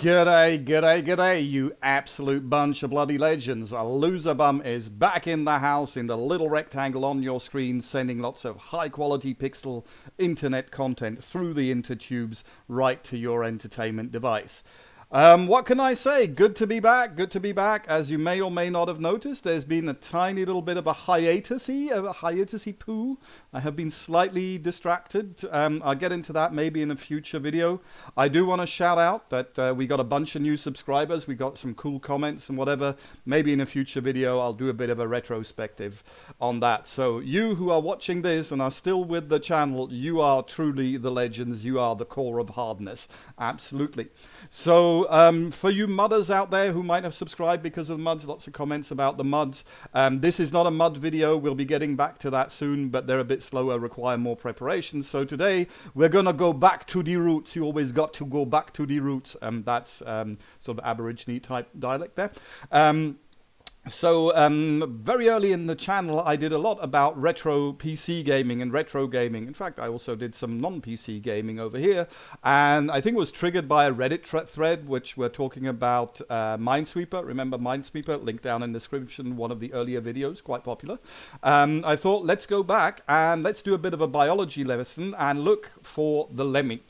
G'day, g'day, g'day, you absolute bunch of bloody legends. LuzrBum is back in the house in the little rectangle on your screen, sending lots of high quality pixel internet content through the intertubes right to your entertainment device. What can I say? Good to be back, good to be back. As you may or may not have noticed, there's been a tiny little bit of a hiatus-y poo. I have been slightly distracted. I'll get into that maybe in a future video. I do want to shout out that we got a bunch of new subscribers. We got some cool comments and whatever. Maybe in a future video, I'll do a bit of a retrospective on that. So you who are watching this and are still with the channel, you are truly the legends. You are the core of hardness. Absolutely. So for you mudders out there who might have subscribed because of the muds, lots of comments about the muds. This is not a mud video. We'll be getting back to that soon, but they're a bit slower, require more preparation. So today we're going to go back to the roots. You always got to go back to the roots. That's sort of Aborigine type dialect there. So very early in the channel, I did a lot about retro PC gaming and retro gaming. In fact, I also did some non-PC gaming over here. And I think it was triggered by a Reddit thread, which we're talking about MINESWEEPER. Remember MINESWEEPER? Link down in the description, one of the earlier videos, quite popular. I thought, let's go back and let's do a bit of a biology lesson and look for the lemming.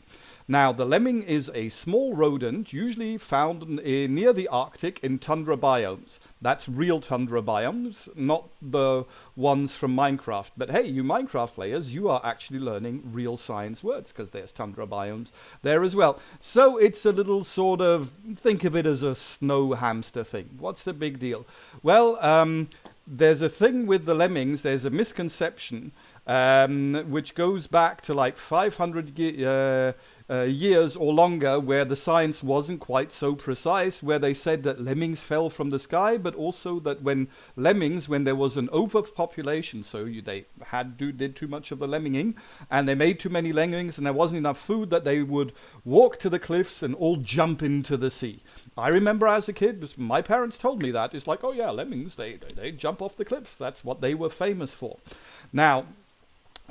Now, the lemming is a small rodent, usually found near the Arctic in tundra biomes. That's real tundra biomes, not the ones from Minecraft. But hey, you Minecraft players, you are actually learning real science words because there's tundra biomes there as well. So it's a little sort of, think of it as a snow hamster thing. What's the big deal? Well, there's a thing with the lemmings, there's a misconception which goes back to like 500 years or longer, where the science wasn't quite so precise, where they said that lemmings fell from the sky, but also that when there was an overpopulation, so they did too much of the lemminging, and they made too many lemmings, and there wasn't enough food, that they would walk to the cliffs and all jump into the sea. I remember as a kid, my parents told me that. It's like, oh yeah, lemmings, they jump off the cliffs. That's what they were famous for. Now,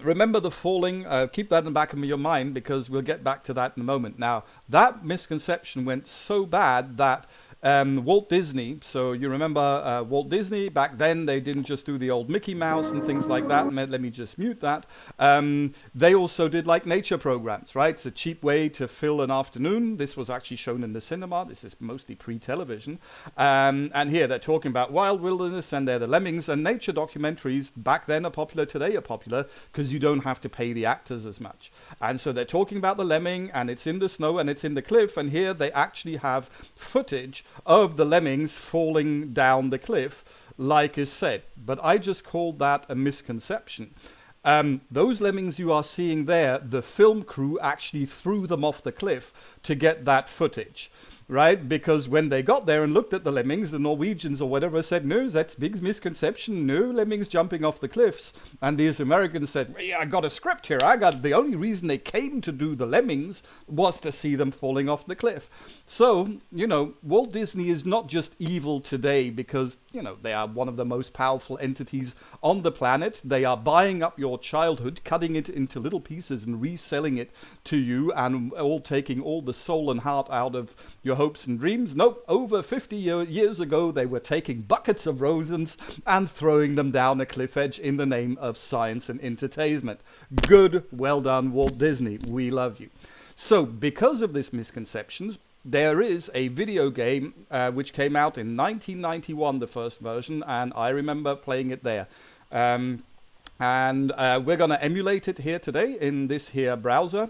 remember the falling, keep that in the back of your mind because we'll get back to that in a moment. Now, that misconception went so bad that Walt Disney, so you remember Walt Disney, back then they didn't just do the old Mickey Mouse and things like that. Let me just mute that. They also did like nature programs, right? It's a cheap way to fill an afternoon. This was actually shown in the cinema. This is mostly pre-television. And here they're talking about wild wilderness, and they're the lemmings, and nature documentaries back then are popular, today are popular because you don't have to pay the actors as much. And so they're talking about the lemming, and it's in the snow and it's in the cliff, and here they actually have footage of the lemmings falling down the cliff, like is said. But I just called that a misconception. Those lemmings you are seeing there, the film crew actually threw them off the cliff to get that footage, right? Because when they got there and looked at the lemmings, the Norwegians or whatever said, no, that's big misconception, no lemmings jumping off the cliffs. And these Americans said, well, yeah, I got a script here. The only reason they came to do the lemmings was to see them falling off the cliff. So, Walt Disney is not just evil today because, they are one of the most powerful entities on the planet. They are buying up your childhood, cutting it into little pieces and reselling it to you, and all taking all the soul and heart out of your hopes and dreams. Nope, over 50 years ago, they were taking buckets of rodents and throwing them down a cliff edge in the name of science and entertainment. Good, well done, Walt Disney. We love you. So, because of this misconceptions, there is a video game which came out in 1991, the first version, and I remember playing it there. And we're going to emulate it here today in this here browser.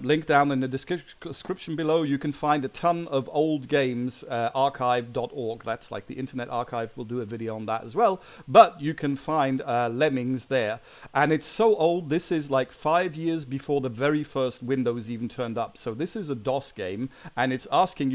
Link down in the description below. You can find a ton of old games, archive.org. That's like the Internet Archive. We'll do a video on that as well. But you can find Lemmings there. And it's so old, this is like 5 years before the very first Windows even turned up. So this is a DOS game, and it's asking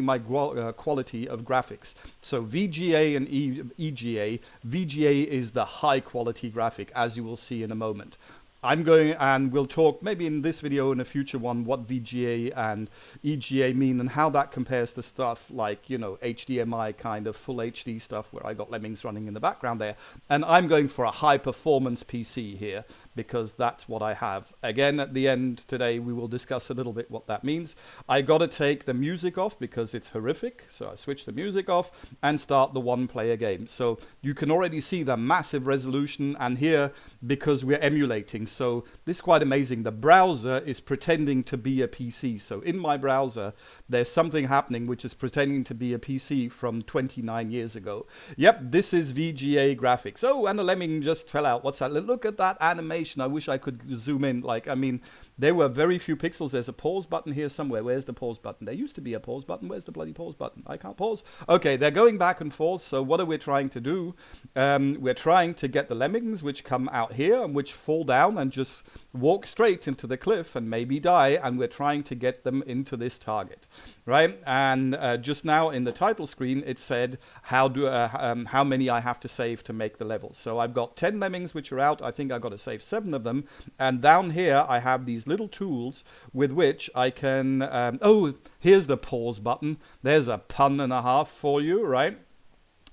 my quality of graphics. So VGA and EGA. VGA is the high quality graphic, as you will see in a moment. I'm going, and we'll talk maybe in this video and a future one, what VGA and EGA mean and how that compares to stuff like, HDMI kind of full HD stuff where I got Lemmings running in the background there. And I'm going for a high performance PC here because that's what I have. Again, at the end today, we will discuss a little bit what that means. I got to take the music off because it's horrific. So I switch the music off and start the one-player game. So you can already see the massive resolution, and here, because we're emulating. So this is quite amazing. The browser is pretending to be a PC. So in my browser, there's something happening which is pretending to be a PC from 29 years ago. Yep, this is VGA graphics. Oh, and a lemming just fell out. What's that? Look at that animation. I wish I could zoom in. Like, I mean, there were very few pixels. There's a pause button here somewhere. Where's the pause button? There used to be a pause button. Where's the bloody pause button? I can't pause. Okay, they're going back and forth. So what are we trying to do? We're trying to get the lemmings, which come out here and which fall down and just walk straight into the cliff and maybe die. And we're trying to get them into this target, right? And just now in the title screen, it said how many I have to save to make the level. So I've got 10 lemmings which are out. I think I've got to save 7 of them. And down here, I have these little tools with which I can... oh, here's the pause button. There's a pun and a half for you, right?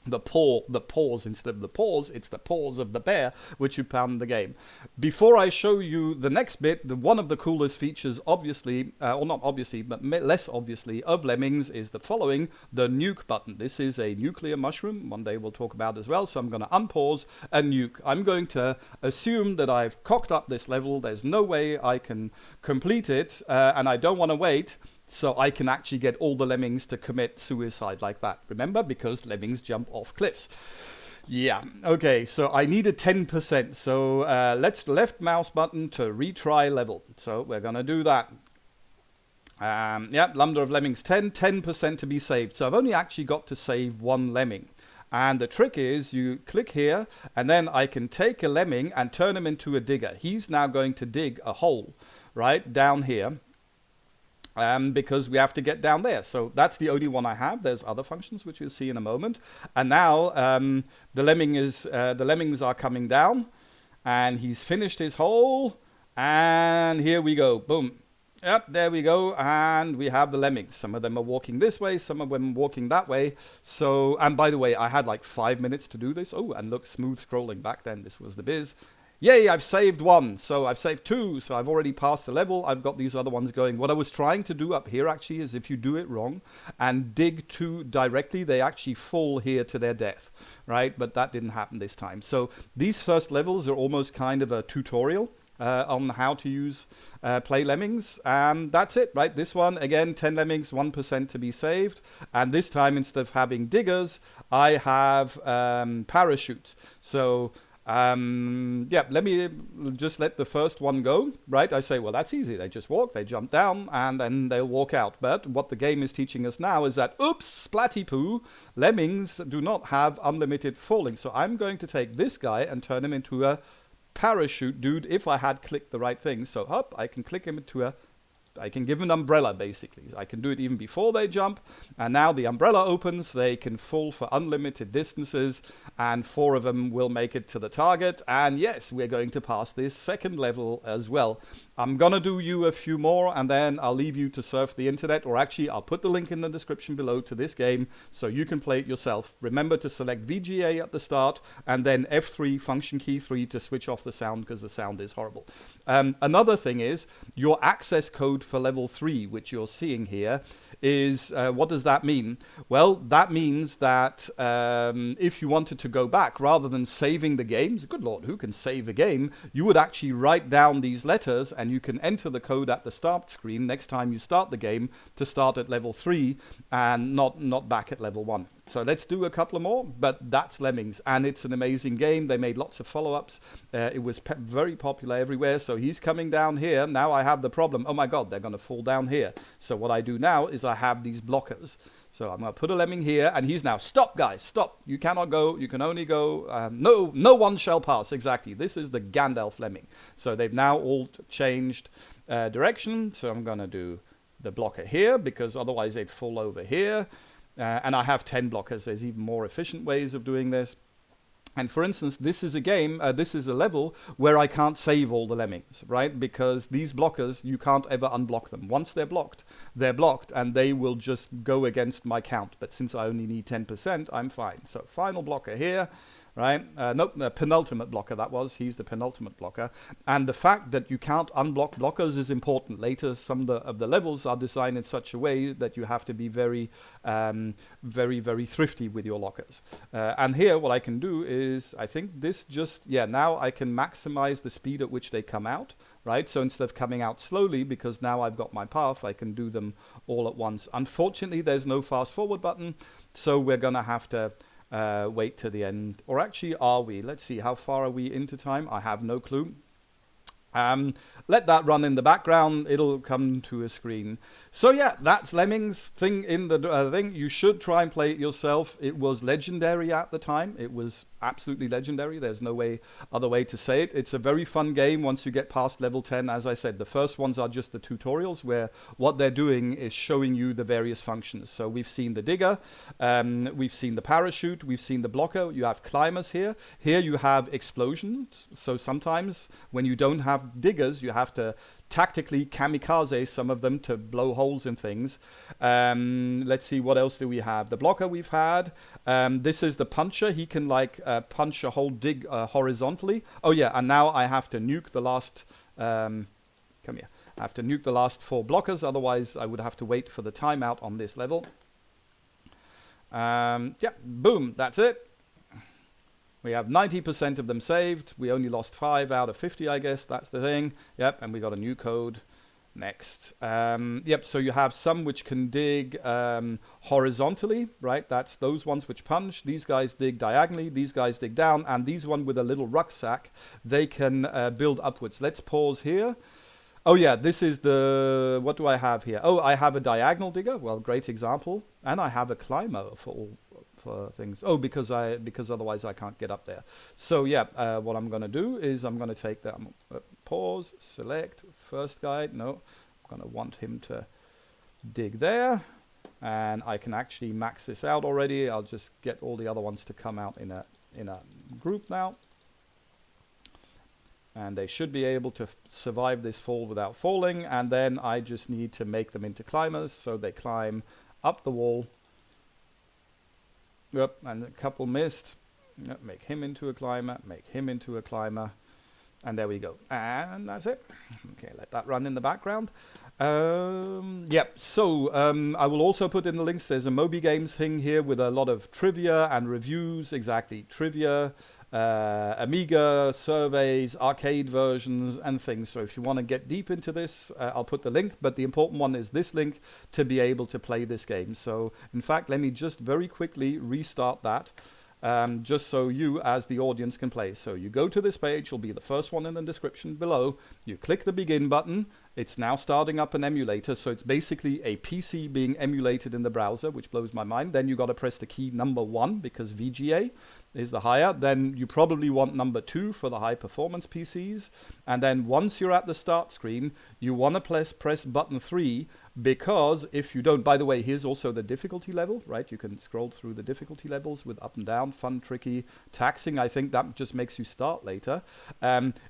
The pause, instead of the pause, it's the paws of the bear, which you found in the game. Before I show you the next bit, one of the coolest features, obviously, or not obviously, but less obviously, of Lemmings is the following, the nuke button. This is a nuclear mushroom, one day we'll talk about as well, so I'm going to unpause and nuke. I'm going to assume that I've cocked up this level, there's no way I can complete it, and I don't want to wait, so I can actually get all the lemmings to commit suicide like that. Remember, because lemmings jump off cliffs. Yeah, okay, so I need a 10%. So let's left mouse button to retry level. So we're going to do that. Yeah, number of lemmings 10% to be saved. So I've only actually got to save 1 lemming. And the trick is you click here and then I can take a lemming and turn him into a digger. He's now going to dig a hole right down here. Because we have to get down there. So that's the only one I have. There's other functions which you'll see in a moment. And now the lemmings are coming down, and he's finished his hole. And here we go. Boom. Yep, there we go. And we have the lemmings. Some of them are walking this way, some of them walking that way. So, and by the way, I had like 5 minutes to do this. Oh, and look, smooth scrolling back then. This was the biz. Yay, I've saved 1, so I've saved 2, so I've already passed the level. I've got these other ones going. What I was trying to do up here actually is if you do it wrong and dig too directly, they actually fall here to their death, right? But that didn't happen this time. So these first levels are almost kind of a tutorial on how to use play lemmings, and that's it, right? This one, again, 10 lemmings, 1% to be saved, and this time instead of having diggers, I have parachutes. So... yeah, let me just let the first one go, right? I say, well, that's easy. They just walk, they jump down, and then they'll walk out. But what the game is teaching us now is that, oops, splatty poo, lemmings do not have unlimited falling. So I'm going to take this guy and turn him into a parachute dude if I had clicked the right thing. So up, I can click him into a... I can give an umbrella, basically. I can do it even before they jump. And now the umbrella opens. They can fall for unlimited distances. And 4 of them will make it to the target. And yes, we're going to pass this second level as well. I'm going to do you a few more. And then I'll leave you to surf the internet. Or actually, I'll put the link in the description below to this game so you can play it yourself. Remember to select VGA at the start. And then F3, function key 3, to switch off the sound because the sound is horrible. Another thing is your access code for level 3, which you're seeing here, is what does that mean? Well, that means that if you wanted to go back, rather than saving the games, good lord, who can save a game? You would actually write down these letters and you can enter the code at the start screen next time you start the game to start at level 3 and not back at level 1. So let's do a couple more, but that's Lemmings, and it's an amazing game. They made lots of follow-ups. It was very popular everywhere, so he's coming down here. Now I have the problem. Oh my god, they're going to fall down here. So what I do now is I have these blockers. So I'm going to put a lemming here, and he's now, stop guys, stop. You cannot go, you can only go, no one shall pass. Exactly, this is the Gandalf lemming. So they've now all changed direction. So I'm going to do the blocker here, because otherwise they'd fall over here. And I have 10 blockers. There's even more efficient ways of doing this. And for instance, this is a game, this is a level where I can't save all the lemmings, right? Because these blockers, you can't ever unblock them. Once they're blocked, and they will just go against my count. But since I only need 10%, I'm fine. So final blocker here. right? Nope, the penultimate blocker that was. He's the penultimate blocker. And the fact that you can't unblock blockers is important. Later, some of the levels are designed in such a way that you have to be very, very thrifty with your lockers. And here, what I can do is, I think this just, yeah, now I can maximize the speed at which they come out, right? So instead of coming out slowly, because now I've got my path, I can do them all at once. Unfortunately, there's no fast forward button, so we're going to have to wait to the end. Or actually, are we? Let's see, how far are we into time? I have no clue. Let that run in the background. It'll come to a screen. So yeah, that's Lemmings thing in the thing. You should try and play it yourself. It was legendary at the time. It was absolutely legendary. There's no other way to say it. It's a very fun game once you get past level 10. As I said, the first ones are just the tutorials where what they're doing is showing you the various functions. So we've seen the digger, we've seen the parachute, we've seen the blocker. You have climbers here. Here you have explosions. So sometimes when you don't have diggers, you have to tactically kamikaze some of them to blow holes in things. Let's see, what else do we have? The blocker we've had. This is the puncher. He can like punch a whole dig horizontally. Oh yeah, and now I have to nuke the last... come here. I have to nuke the last 4 blockers, otherwise I would have to wait for the timeout on this level. Yeah, boom, that's it. We have 90% of them saved. We only lost 5 out of 50, I guess. That's the thing. Yep, and we got a new code. Next. Yep, so you have some which can dig horizontally, right? That's those ones which punch. These guys dig diagonally. These guys dig down. And these one with a little rucksack, they can build upwards. Let's pause here. Oh yeah, this is the... What do I have here? Oh, I have a diagonal digger. Well, great example. And I have a climber for things. Oh, because otherwise I can't get up there. So yeah, what I'm going to do is I'm going to take that, pause, select, first guy. No, I'm going to want him to dig there. And I can actually max this out already. I'll just get all the other ones to come out in a group now. And they should be able to survive this fall without falling. And then I just need to make them into climbers. So they climb up the wall. Yep, and a couple missed. Yep, make him into a climber, make him into a climber. And there we go. And that's it. Okay, let that run in the background. Yep, so I will also put in the links. There's a Moby Games thing here with a lot of trivia and reviews. Exactly, trivia, Amiga surveys, arcade versions and things. So if you want to get deep into this, I'll put the link, but the important one is this link to be able to play this game. So in fact, let me just very quickly restart that, just so you as the audience can play. So you go to this page, will be the first one in the description below. You click the begin button. It's now starting up an emulator, so it's basically a PC being emulated in the browser, which blows my mind. Then you got to press the key number 1 because VGA is the higher. Then you probably want number 2 for the high performance PCs. And then once you're at the start screen, you want to press button 3, because if you don't, by the way, here's also the difficulty level, right? You can scroll through the difficulty levels with up and down, fun, tricky, taxing. I think that just makes you start later.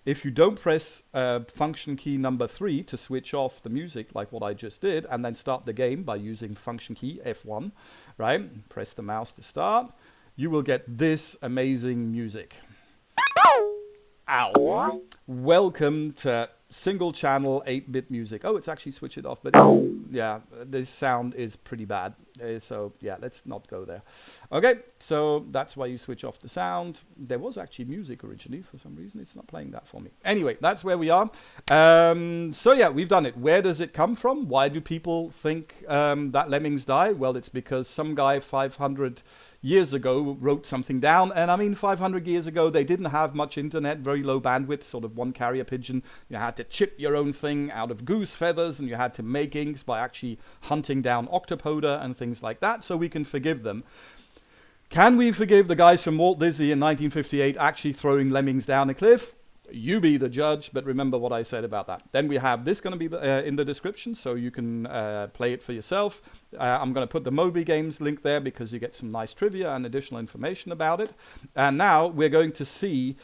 If you don't press function key number 3 to switch off the music like what I just did, and then start the game by using function key F1, right? Press the mouse to start. You will get this amazing music. Ow. Welcome to single channel 8-bit music. Oh, it's actually switched it off, but yeah, this sound is pretty bad. So yeah, let's not go there. Okay, so that's why you switch off the sound. There was actually music originally. For some reason, it's not playing that for me. Anyway, that's where we are. So yeah, we've done it. Where does it come from? Why do people think that lemmings die? Well, it's because some guy 500 years ago wrote something down, and I mean 500 years ago they didn't have much internet, very low bandwidth, sort of one carrier pigeon. You had to chip your own thing out of goose feathers, and you had to make inks by actually hunting down octopoda and things like that, so we can forgive them. Can we forgive the guys from Walt Disney in 1958 actually throwing lemmings down a cliff? You be the judge, but remember what I said about that. Then we have this going to be in the description, so you can play it for yourself. I'm going to put the Moby Games link there because you get some nice trivia and additional information about it. And now we're going to see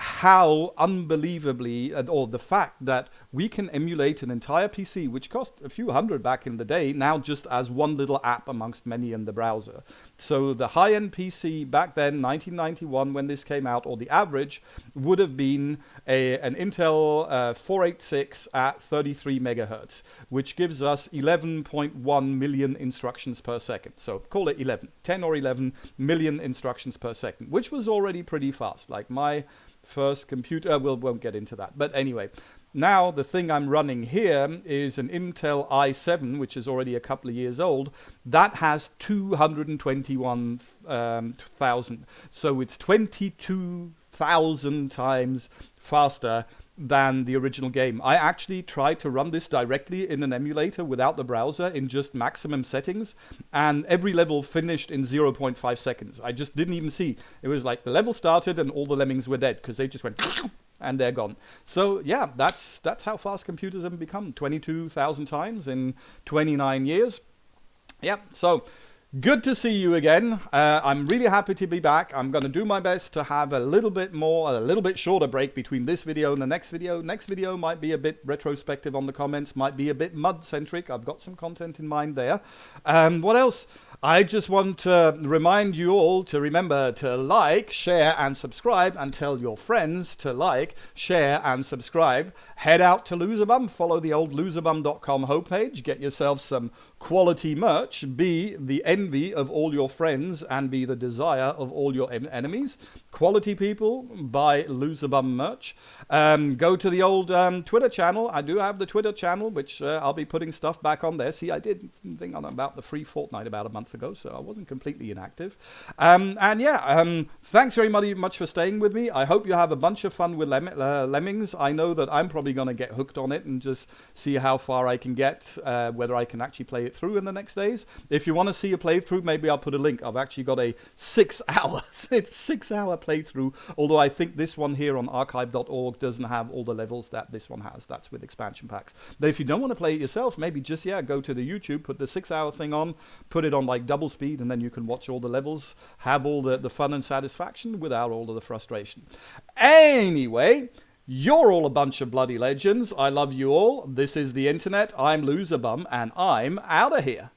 how unbelievably, or the fact that we can emulate an entire PC, which cost a few hundred back in the day, now just as one little app amongst many in the browser. So the high-end PC back then, 1991, when this came out, or the average, would have been an Intel 486 at 33 megahertz, which gives us 11.1 million instructions per second. So call it 10 or 11 million instructions per second, which was already pretty fast. Like my first computer, we won't get into that. But anyway, now the thing I'm running here is an Intel i7, which is already a couple of years old. That has 221,000. So it's 22,000 times faster than the original game. I actually tried to run this directly in an emulator without the browser in just maximum settings, and every level finished in 0.5 seconds. I just didn't even see. It was like the level started and all the lemmings were dead because they just went and they're gone. So yeah, that's how fast computers have become. 22,000 times in 29 years. Yeah, so good to see you again. I'm really happy to be back. I'm going to do my best to have a little bit shorter break between this video and the next video. Next video might be a bit retrospective on the comments, might be a bit mud-centric. I've got some content in mind there. What else? I just want to remind you all to remember to like, share, and subscribe, and tell your friends to like, share, and subscribe. Head out to LuzrBum, follow the old LuzrBum.com homepage, get yourself some quality merch, be the envy of all your friends, and be the desire of all your enemies. Quality people, buy LuzrBum merch. Go to the old Twitter channel. I do have the Twitter channel, which I'll be putting stuff back on there. See, I did think on about the free Fortnite about a month ago, so I wasn't completely inactive. Thanks very much for staying with me. I hope you have a bunch of fun with Lemmings. I know that I'm probably going to get hooked on it and just see how far I can get, whether I can actually play it through in the next days. If you want to see a playthrough, maybe I'll put a link. I've actually got a 6-hour playthrough, although I think this one here on archive.org doesn't have all the levels that this one has. That's with expansion packs. But if you don't want to play it yourself, maybe just go to the YouTube, put the 6-hour thing on, put it on like double speed, and then you can watch all the levels, have all the fun and satisfaction without all of the frustration. Anyway, you're all a bunch of bloody legends. I love you all. This is the internet. I'm LuzrBum, and I'm out of here.